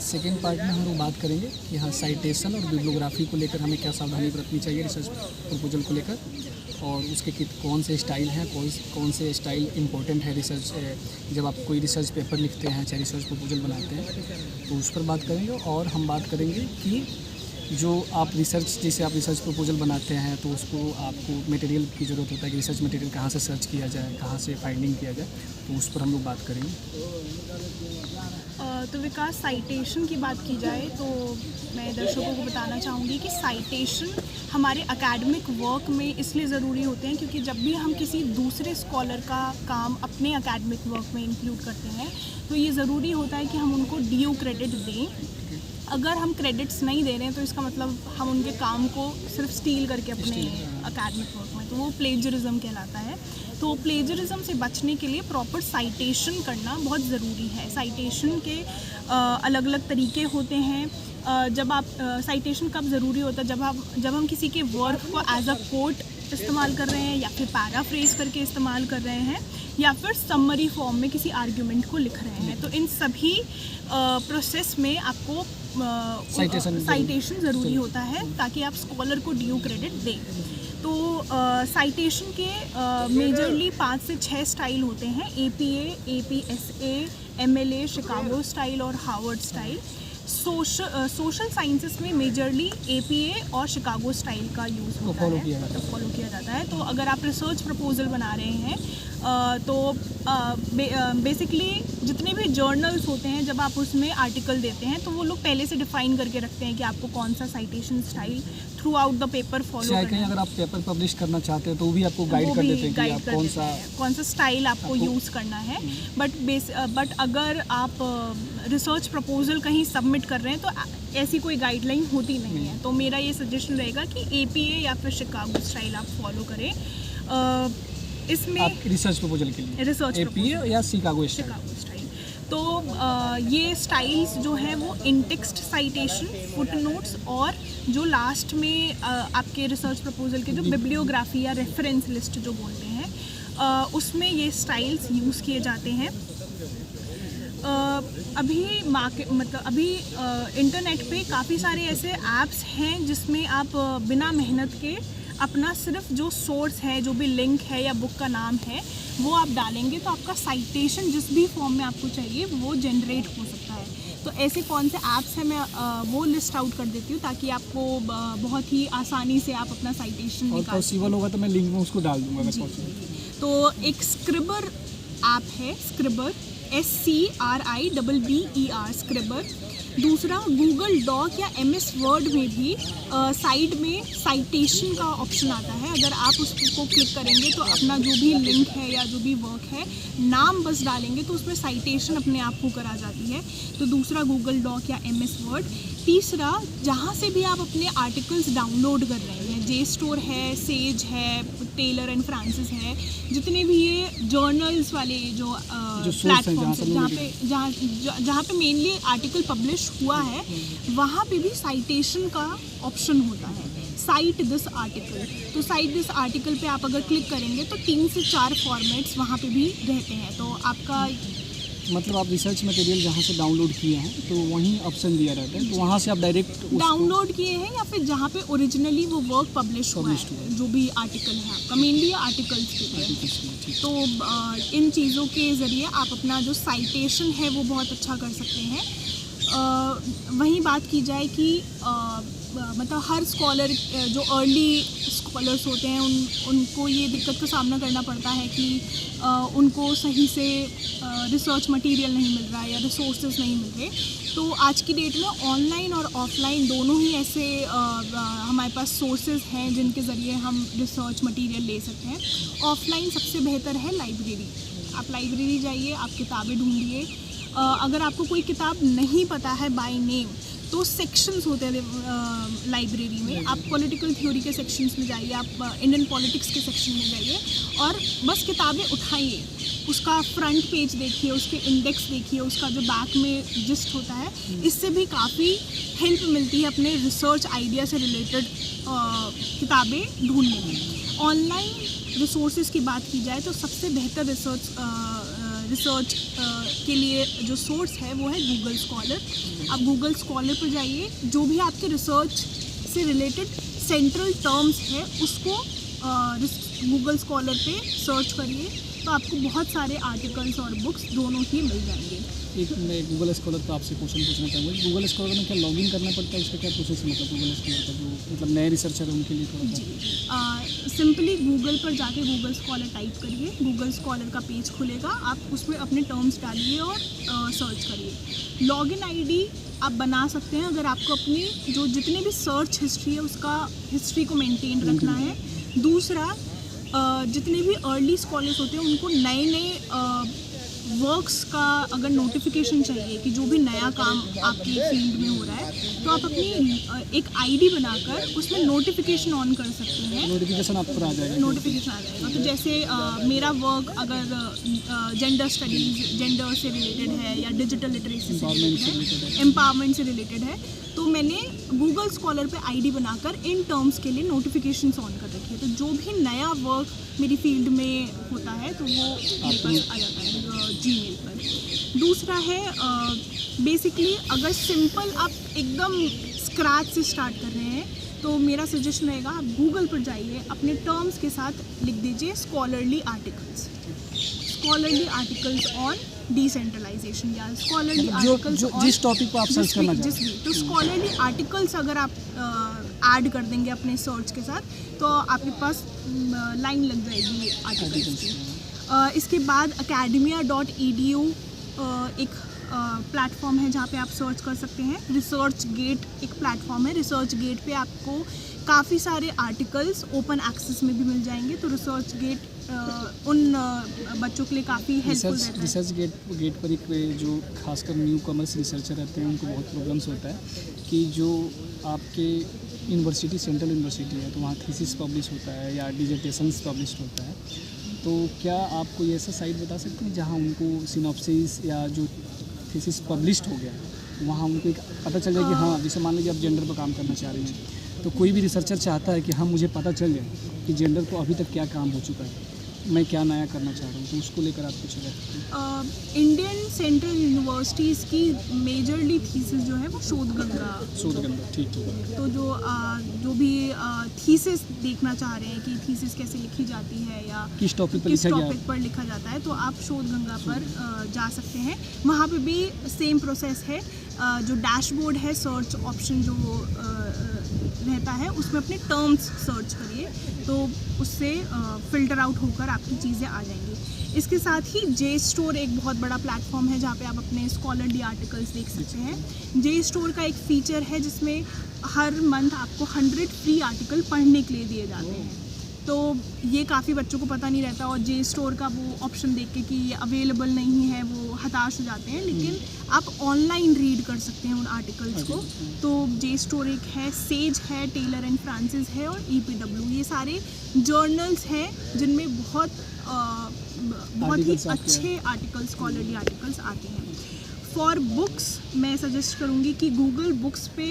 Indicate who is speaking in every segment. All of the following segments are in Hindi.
Speaker 1: सेकेंड पार्ट में हम लोग बात करेंगे कि हाँ साइटेशन और बिब्लियोग्राफी को लेकर हमें क्या सावधानी बरतनी चाहिए रिसर्च प्रपोजल को लेकर, और उसके कौन से स्टाइल हैं, कौन से स्टाइल इम्पोर्टेंट है रिसर्च जब आप कोई रिसर्च पेपर लिखते हैं चाहे रिसर्च प्रपोजल बनाते हैं, तो उस पर बात करेंगे। और हम बात करेंगे कि जो आप जैसे आप रिसर्च प्रपोजल बनाते हैं तो उसको आपको मटेरियल की ज़रूरत होता है कि रिसर्च मटेरियल कहाँ से सर्च किया जाए, कहाँ से फाइंडिंग किया जाए, तो उस पर हम लोग बात करेंगे।
Speaker 2: तो विकास, साइटेशन की बात की जाए तो मैं दर्शकों को बताना चाहूँगी कि साइटेशन हमारे एकेडमिक वर्क में इसलिए ज़रूरी होते हैं क्योंकि जब भी हम किसी दूसरे स्कॉलर का काम अपने एकेडमिक वर्क में इंक्लूड करते हैं तो ये ज़रूरी होता है कि हम उनको ड्यू क्रेडिट दें। अगर हम क्रेडिट्स नहीं दे रहे हैं तो इसका मतलब हम उनके काम को सिर्फ स्टील करके अपने एकेडमिक वर्क में, तो वो प्लेजरिज्म कहलाता है। तो प्लेजरिज्म से बचने के लिए प्रॉपर साइटेशन करना बहुत ज़रूरी है। साइटेशन के अलग अलग तरीके होते हैं। जब आप साइटेशन कब ज़रूरी होता है, जब हम किसी के वर्क को एज अ कोट इस्तेमाल कर रहे हैं या फिर पैराफ्रेज करके इस्तेमाल कर रहे हैं या फिर समरी फॉर्म में किसी आर्ग्यूमेंट को लिख रहे हैं, तो इन सभी प्रोसेस में आपको साइटेशन ज़रूरी होता है ताकि आप स्कॉलर को ड्यू क्रेडिट दें। तो साइटेशन के मेजरली 5 से 6 स्टाइल होते हैं: APA, APSA, MLA, Chicago style और हार्वर्ड स्टाइल। सोशल साइंसेस में मेजरली APA और शिकागो स्टाइल का यूज़ होता है, फॉलो किया जाता है। तो अगर आप रिसर्च प्रपोजल बना रहे हैं तो बेसिकली जितने भी जर्नल्स होते हैं जब आप उसमें आर्टिकल देते हैं तो वो लोग पहले से डिफाइन करके रखते हैं कि आपको कौन सा citation style through out the paper follow करना है।
Speaker 1: अगर आप पेपर पब्लिश करना चाहते हैं तो वो भी आपको गाइड कर देते हैं कि आप
Speaker 2: कौन सा स्टाइल आपको यूज़ करना है। बट अगर आप रिसर्च प्रपोजल कहीं सबमिट कर रहे हैं तो ऐसी कोई गाइडलाइन होती नहीं है। तो मेरा ये सजेशन रहेगा कि APA या फिर शिकागो स्टाइल आप फॉलो करें। इसमें
Speaker 1: आप रिसर्च प्रपोजल के लिए
Speaker 2: रिसर्च
Speaker 1: APA या शिकागो
Speaker 2: स्टाइल। तो ये स्टाइल्स जो है वो इंटेक्स्ट साइटेशन, फुटनोट्स और जो लास्ट में आपके रिसर्च प्रपोजल के जो बिब्लियोग्राफी या रेफरेंस लिस्ट जो बोलते हैं उसमें ये स्टाइल्स यूज़ किए जाते हैं। अभी इंटरनेट पे काफ़ी सारे ऐसे ऐप्स हैं जिसमें आप बिना मेहनत के अपना सिर्फ जो सोर्स है, जो भी लिंक है या बुक का नाम है वो आप डालेंगे तो आपका साइटेशन जिस भी फॉर्म में आपको चाहिए वो जनरेट हो सकता है। तो ऐसे कौन से ऐप्स हैं मैं वो लिस्ट आउट कर देती हूँ ताकि आपको बहुत ही आसानी से आप अपना साइटेशन
Speaker 1: और पॉसिबल होगा तो मैं लिंक में उसको डाल दूँगा।
Speaker 2: तो एक स्क्रिबर ऐप है, स्क्रिबर SCRIBBER स्क्रिबर। दूसरा गूगल डॉक या MS वर्ड में भी साइड में साइटेशन का ऑप्शन आता है। अगर आप उसको क्लिक करेंगे तो अपना जो भी लिंक है या जो भी वर्क है नाम बस डालेंगे तो उसमें साइटेशन अपने आप होकर आ जाती है। तो दूसरा गूगल डॉक या MS वर्ड। तीसरा, जहाँ से भी आप अपने आर्टिकल्स डाउनलोड कर रहे हैं, JSTOR है, सेज है, टेलर एंड फ्रांसिस है, जितने भी ये जर्नल्स वाले जो प्लेटफॉर्म्स हैं जहाँ पे मेनली आर्टिकल पब्लिश हुआ है वहाँ पे भी साइटेशन का ऑप्शन होता है, साइट दिस आर्टिकल। तो साइट दिस आर्टिकल पे आप अगर क्लिक करेंगे तो 3 से 4 फॉर्मेट्स वहाँ पे भी रहते हैं। तो आपका
Speaker 1: मतलब आप रिसर्च मटेरियल जहाँ से डाउनलोड किए हैं तो वहीं ऑप्शन दिया रहता है, तो वहाँ से आप डायरेक्ट
Speaker 2: डाउनलोड किए हैं या फिर जहाँ पे ओरिजिनली वो वर्क पब्लिश हुआ है, जो भी आर्टिकल है आपका, मेनली आर्टिकल्स के। तो इन चीज़ों के ज़रिए आप अपना जो साइटेशन है वो बहुत अच्छा कर सकते हैं। वहीं बात की जाए कि मतलब हर स्कॉलर जो अर्ली स्कॉलर्स होते हैं उनको ये दिक्कत का सामना करना पड़ता है कि उनको सही से रिसर्च मटेरियल नहीं मिल रहा है या रिसोर्सेज नहीं मिल रहे। तो आज की डेट में ऑनलाइन और ऑफलाइन दोनों ही ऐसे हमारे पास सोर्सेज हैं जिनके ज़रिए हम रिसर्च मटेरियल ले सकते हैं। ऑफलाइन सबसे बेहतर है लाइब्रेरी। आप लाइब्रेरी जाइए, आप किताबें ढूंढिए। अगर आपको कोई किताब नहीं पता है बाय नेम तो सेक्शंस होते हैं लाइब्रेरी में। आप पॉलिटिकल थ्योरी के सेक्शंस में जाइए, आप इंडियन पॉलिटिक्स के सेक्शन में जाइए और बस किताबें उठाइए, उसका फ्रंट पेज देखिए, उसके इंडेक्स देखिए, उसका जो बैक में जिस्ट होता है, इससे भी काफ़ी हेल्प मिलती है अपने रिसर्च आइडिया से रिलेटेड किताबें ढूंढने में। ऑनलाइन रिसोर्सेज की बात की जाए तो सबसे बेहतर रिसर्च के लिए जो सोर्स है वो है गूगल स्कॉलर। आप गूगल स्कॉलर पर जाइए, जो भी आपके रिसर्च से रिलेटेड सेंट्रल टर्म्स है उसको गूगल स्कॉलर पे सर्च करिए, तो आपको बहुत सारे आर्टिकल्स और बुक्स दोनों ही मिल जाएंगे।
Speaker 1: एक मैं गूगल स्कॉलर पर आपसे क्वेश्चन पूछना चाहूँगा, गूगल स्कॉलर में क्या लॉगिन करना पड़ता है, उसका क्या प्रोसेस है? मतलब गूगल स्कॉलर का जो मतलब नए रिसर्चर है उनके लिए थोड़ा सा।
Speaker 2: सिंपली गूगल पर जाके गूगल स्कॉलर टाइप करिए, गूगल स्कॉलर का पेज खुलेगा, आप उसमें अपने टर्म्स डालिए और सर्च करिए। लॉगिन आईडी आप बना सकते हैं अगर आपको अपनी जो जितने भी सर्च हिस्ट्री है उसका हिस्ट्री को मेंटेन रखना है। दूसरा, जितने भी अर्ली स्कॉलर्स होते हैं उनको नए नए वर्क्स का अगर नोटिफिकेशन चाहिए कि जो भी नया काम आपके फील्ड में हो रहा है, तो आप अपनी एक आईडी बनाकर उसमें नोटिफिकेशन ऑन कर सकते हैं।
Speaker 1: नोटिफिकेशन आपको आ जाएगा?
Speaker 2: नोटिफिकेशन आ जाएगा। तो जैसे मेरा वर्क अगर जेंडर स्टडीज़, जेंडर से रिलेटेड है या डिजिटल लिटरेसी से रिलेटेड है, एम्पावरमेंट से रिलेटेड है, तो मैंने गूगल स्कॉलर पे आईडी बनाकर इन टर्म्स के लिए नोटिफिकेशंस ऑन कर रखी है। तो जो भी नया वर्क मेरी फील्ड में होता है तो वो मेरे पास आ जाता है जीमेल पर। दूसरा है बेसिकली अगर सिंपल आप एकदम स्क्रैच से स्टार्ट कर रहे हैं तो मेरा सजेशन रहेगा आप गूगल पर जाइए, अपने टर्म्स के साथ लिख दीजिए स्कॉलरली आर्टिकल्स ऑन डिसेंट्रलाइजेशन या स्कॉलरली आर्टिकल्स
Speaker 1: जिस टॉपिक पर आप सर्च करना चाहते हैं।
Speaker 2: तो स्कॉलरली आर्टिकल्स अगर आप ऐड कर देंगे अपने सर्च के साथ तो आपके पास लाइन लग जाएगी आर्टिकल्स की। इसके बाद academia.edu एक प्लेटफॉर्म है जहाँ पे आप सर्च कर सकते हैं। रिसर्च गेट एक प्लेटफॉर्म है, रिसर्च गेट पे आपको काफ़ी सारे आर्टिकल्स ओपन एक्सेस में भी मिल जाएंगे। तो रिसर्च गेट उन बच्चों के लिए काफ़ी हेल्पफुल रहता है।
Speaker 1: रिसर्च गेट पर एक जो खासकर न्यू कॉमर्स रिसर्चर रहते हैं उनको बहुत प्रॉब्लम्स होता है कि जो आपके यूनिवर्सिटी सेंट्रल यूनिवर्सिटी है तो वहाँ थीसिस पब्लिश होता है या डिजर्टेशंस पब्लिश होता है, तो क्या आप कोई ऐसा साइट बता सकते हैं जहाँ उनको सिनॉप्सिस या जो थीसिस पब्लिश्ड हो गया है वहाँ उनको एक पता चल जाए कि हाँ, जैसे मान लीजिए आप जेंडर पर काम करना चाह रही हैं, तो कोई भी रिसर्चर चाहता है कि हाँ मुझे पता चल जाए कि जेंडर को अभी तक क्या काम हो चुका है, मैं क्या नया करना चाह रहा हूँ, तो उसको लेकर आप कुछ है?
Speaker 2: इंडियन सेंट्रल यूनिवर्सिटीज़ की मेजरली थीसिस जो है वो शोधगंगा,
Speaker 1: ठीक है।
Speaker 2: तो जो भी थीसिस देखना चाह रहे हैं कि थीसिस कैसे लिखी जाती है या
Speaker 1: किस टॉपिक
Speaker 2: पर लिखा जाता है, तो आप शोधगंगा पर जा सकते हैं। वहाँ पे भी सेम प्रोसेस है। जो डैशबोर्ड है, सर्च ऑप्शन जो रहता है उसमें अपने टर्म्स सर्च करिए तो उससे फ़िल्टर आउट होकर आपकी चीज़ें आ जाएंगी। इसके साथ ही जे स्टोर एक बहुत बड़ा प्लेटफॉर्म है जहाँ पे आप अपने स्कॉलरली आर्टिकल्स देख सकते हैं। जे स्टोर का एक फ़ीचर है जिसमें हर मंथ आपको 100 फ्री आर्टिकल पढ़ने के लिए दिए जाते हैं। तो ये काफ़ी बच्चों को पता नहीं रहता और जे स्टोर का वो ऑप्शन देख के कि ये अवेलेबल नहीं है वो हताश हो जाते हैं, लेकिन आप ऑनलाइन रीड कर सकते हैं उन आर्टिकल्स को। तो जे स्टोर एक है, सेज है, टेलर एंड फ्रांसिस है और EPW, ये सारे जर्नल्स हैं जिनमें बहुत ही अच्छे आर्टिकल्स, स्कॉलरली आर्टिकल्स आते हैं। फॉर बुक्स मैं सजेस्ट करूँगी कि गूगल बुक्स पे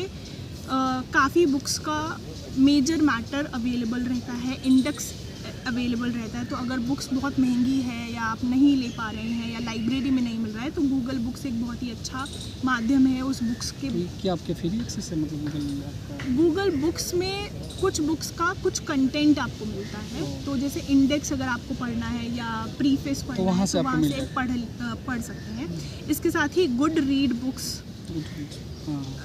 Speaker 2: काफ़ी बुक्स का मेजर मैटर अवेलेबल रहता है, इंडेक्स अवेलेबल रहता है। तो अगर बुक्स बहुत महंगी है या आप नहीं ले पा रहे हैं या लाइब्रेरी में नहीं मिल रहा है तो गूगल बुक्स एक बहुत ही अच्छा माध्यम है उस बुक्स के।
Speaker 1: क्या आपके फ्री एक्सेस है? मतलब
Speaker 2: गूगल बुक्स में कुछ बुक्स का कुछ कंटेंट आपको मिलता है, तो जैसे इंडेक्स अगर आपको पढ़ना है या प्रीफेस पढ़ना है तो वहाँ से पढ़ सकते हैं। इसके साथ ही गुड रीड बुक्स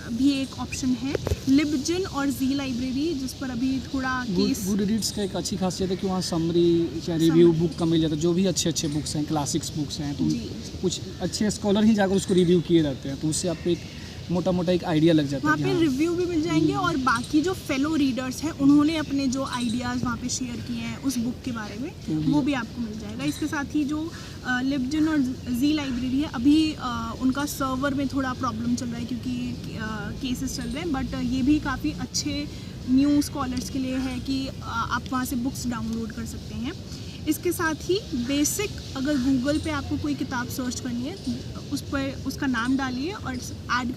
Speaker 2: भी एक ऑप्शन है। लिबजन और जी लाइब्रेरी जिस पर अभी थोड़ा केस।
Speaker 1: गुड रीड्स का एक अच्छी खासियत है कि वहाँ समरी या रिव्यू बुक का मिल जाता है, जो भी अच्छे बुक्स हैं, क्लासिक्स बुक्स हैं, तो कुछ अच्छे स्कॉलर ही जाकर उसको रिव्यू किए रहते हैं, तो उससे आपको एक मोटा एक आइडिया लग जाता है।
Speaker 2: वहाँ पे रिव्यू भी मिल जाएंगे और बाकी जो फेलो रीडर्स हैं उन्होंने अपने जो आइडियाज़ वहाँ पे शेयर किए हैं उस बुक के बारे में वो भी आपको मिल जाएगा। इसके साथ ही जो लिबजन और जी लाइब्रेरी है अभी उनका सर्वर में थोड़ा प्रॉब्लम चल रहा है क्योंकि केसेस चल रहे हैं, बट ये भी काफ़ी अच्छे न्यू स्कॉलर्स के लिए है कि आप वहाँ से बुक्स डाउनलोड कर सकते हैं। इसके साथ ही बेसिक अगर गूगल पे आपको कोई किताब सर्च करनी है उस पर उसका नाम डालिए और ऐड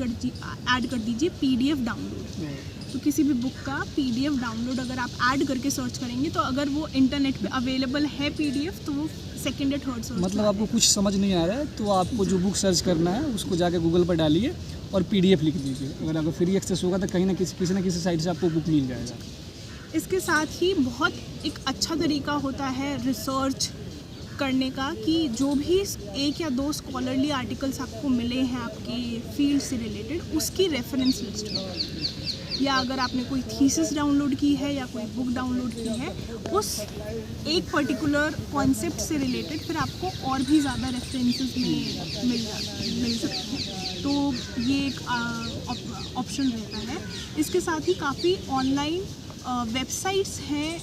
Speaker 2: कर दीजिए PDF डाउनलोड। तो किसी भी बुक का PDF डाउनलोड अगर आप ऐड करके सर्च करेंगे तो अगर वो इंटरनेट पे अवेलेबल है PDF तो वो सेकंड या थर्ड सर्च।
Speaker 1: मतलब आपको कुछ समझ नहीं आ रहा है तो आपको जो बुक सर्च करना है उसको जाके गूगल पर डालिए और PDF लिख दीजिए। अगर फ्री एक्सेस होगा तो कहीं ना किसी साइट से आपको बुक मिल जाएगा।
Speaker 2: इसके साथ ही बहुत एक अच्छा तरीका होता है रिसर्च करने का कि जो भी 1 या 2 स्कॉलरली आर्टिकल्स आपको मिले हैं आपकी फील्ड से रिलेटेड उसकी रेफरेंस लिस्ट हो, या अगर आपने कोई थीसिस डाउनलोड की है या कोई बुक डाउनलोड की है उस एक पर्टिकुलर कॉन्सेप्ट से रिलेटेड फिर आपको और भी ज़्यादा रेफरेंसेस में मिल सकते हैं। तो ये एक ऑप्शन रहता है। इसके साथ ही काफ़ी ऑनलाइन वेबसाइट्स हैं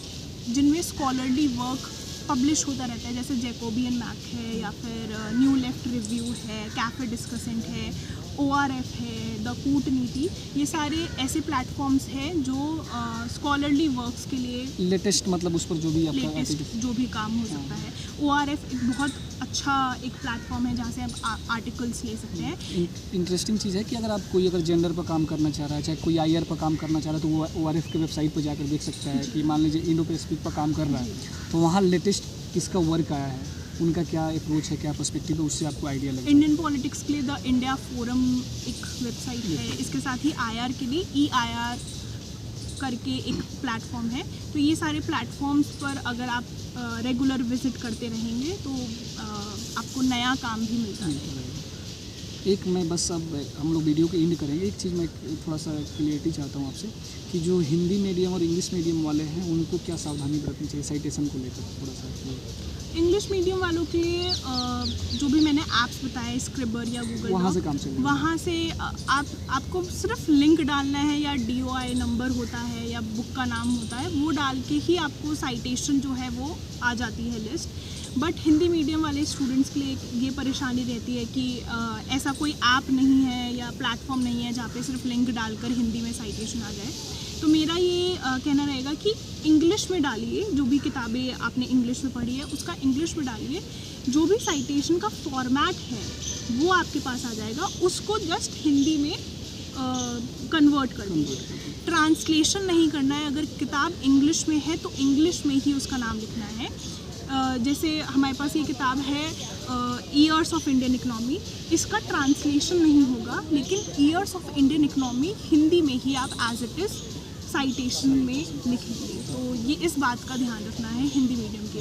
Speaker 2: जिनमें स्कॉलरली वर्क पब्लिश होता रहता है, जैसे जैकोबियन मैक है या फिर न्यू लेफ्ट रिव्यू है, कैफे डिस्कसेंट है, ORF है, द कूटनीति। ये सारे ऐसे प्लेटफॉर्म्स हैं जो स्कॉलरली वर्क्स के लिए
Speaker 1: लेटेस्ट मतलब उस पर जो भी आपका
Speaker 2: लेटेस्ट जो भी काम हो सकता है। ORF एक बहुत अच्छा एक प्लेटफॉर्म है जहाँ से आप आर्टिकल्स ले सकते हैं।
Speaker 1: इंटरेस्टिंग चीज़ है कि अगर जेंडर पर काम करना चाह रहा है, चाहे कोई IR पर काम करना चाह रहा है, तो वो ORF के वेबसाइट पर जाकर देख सकता है कि मान लीजिए इंडो पैसिफिक पर काम कर रहा है तो वहाँ लेटेस्ट किसका वर्क आया है, उनका क्या अप्रोच है, क्या पर्सपेक्टिव है, उससे आपको आइडिया लगेगा।
Speaker 2: इंडियन पॉलिटिक्स के लिए द इंडिया फोरम एक वेबसाइट है। इसके साथ ही IR के लिए EIR करके एक प्लेटफॉर्म है। तो ये सारे प्लेटफॉर्म्स पर अगर आप रेगुलर विजिट करते रहेंगे तो आपको नया काम भी मिलता है।
Speaker 1: एक मैं बस अब हम लोग वीडियो को एंड करेंगे। एक चीज़ मैं थोड़ा सा क्लियरिटी चाहता हूँ आपसे कि जो हिंदी मीडियम और इंग्लिश मीडियम वाले हैं उनको क्या सावधानी बरतनी चाहिए साइटेशन को लेकर, थोड़ा सा।
Speaker 2: इंग्लिश मीडियम वालों के लिए जो भी मैंने ऐप्स बताए स्क्रिबर या गूगल
Speaker 1: वहाँ से काम चलेगा।
Speaker 2: वहाँ से आपको सिर्फ लिंक डालना है या DOI नंबर होता है या बुक का नाम होता है, वो डाल के ही आपको साइटेशन जो है वो आ जाती है लिस्ट। बट हिंदी मीडियम वाले स्टूडेंट्स के लिए ये परेशानी रहती है कि ऐसा कोई ऐप नहीं है या प्लेटफॉर्म नहीं है जहाँ पे सिर्फ लिंक डालकर हिंदी में साइटेशन आ जाए। तो मेरा ये कहना रहेगा कि इंग्लिश में डालिए, जो भी किताबें आपने इंग्लिश में पढ़ी है उसका इंग्लिश में डालिए। जो भी साइटेशन का फॉर्मेट है वो आपके पास आ जाएगा, उसको जस्ट हिंदी में कन्वर्ट कर दीजिए। ट्रांसलेशन नहीं करना है। अगर किताब इंग्लिश में है तो इंग्लिश में ही उसका नाम लिखना है। जैसे हमारे पास ये किताब है ईयर्स ऑफ इंडियन इकनॉमी, इसका ट्रांसलेशन नहीं होगा लेकिन years of Indian economy Hindi में ही आप एज इट इज़ साइटेशन में लिखेंगे। तो ये इस बात का ध्यान रखना है हिंदी मीडियम के।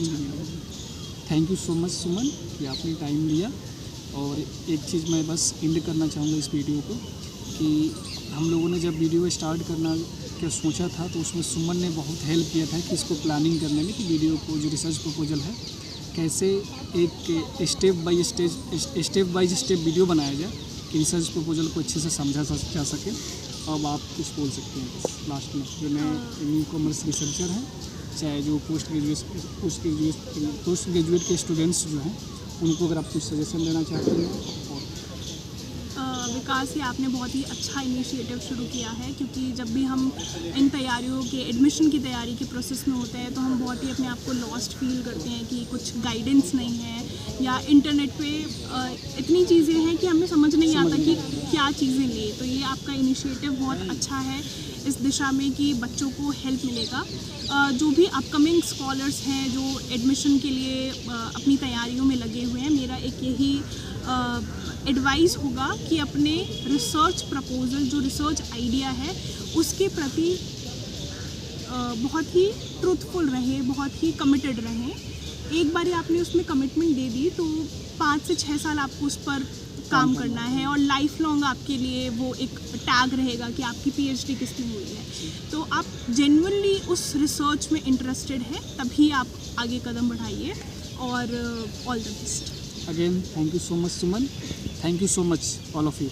Speaker 1: थैंक यू सो मच सुमन कि आपने टाइम लिया। और एक चीज़ मैं बस एंड करना चाहूँगा इस वीडियो को कि हम लोगों ने जब वीडियो स्टार्ट करना क्या सोचा था तो उसमें सुमन ने बहुत हेल्प किया था कि इसको प्लानिंग करने में कि वीडियो को जो रिसर्च प्रपोजल है कैसे एक स्टेप बाय स्टेप वीडियो बनाया जाए कि रिसर्च प्रपोजल को अच्छे से समझा जा सके। अब आप कुछ बोल सकते हैं लास्ट में, जो नए न्यू कॉमर्स रिसर्चर हैं, चाहे जो पोस्ट ग्रेजुएट के स्टूडेंट्स जो हैं उनको अगर आप कुछ सजेशन देना चाहते हैं।
Speaker 2: विकास, ये आपने बहुत ही अच्छा इनिशिएटिव शुरू किया है, क्योंकि जब भी हम इन तैयारियों के एडमिशन की तैयारी के प्रोसेस में होते हैं तो हम बहुत ही अपने आप को लॉस्ट फील करते हैं कि कुछ गाइडेंस नहीं है या इंटरनेट पे इतनी चीज़ें हैं कि हमें समझ नहीं आता कि क्या चीज़ें लें। तो ये आपका इनिशिएटिव बहुत अच्छा है इस दिशा में कि बच्चों को हेल्प मिलेगा। जो भी अपकमिंग स्कॉलर्स हैं जो एडमिशन के लिए अपनी तैयारियों में लगे हुए हैं, मेरा एक यही एडवाइस होगा कि अपने रिसर्च प्रपोजल, जो रिसर्च आइडिया है, उसके प्रति बहुत ही ट्रूथफुल रहें, बहुत ही कमिटेड रहें। एक बार आपने उसमें कमिटमेंट दे दी तो 5 से 6 साल आपको उस पर काम करना है और लाइफ लॉन्ग आपके लिए वो एक टैग रहेगा कि आपकी PhD किस में हुई है। तो आप जेन्युइनली उस रिसर्च में इंटरेस्टेड हैं तभी आप आगे कदम बढ़ाइए और all the best.
Speaker 1: Again, thank you so much, Suman. Thank you so much, all of you.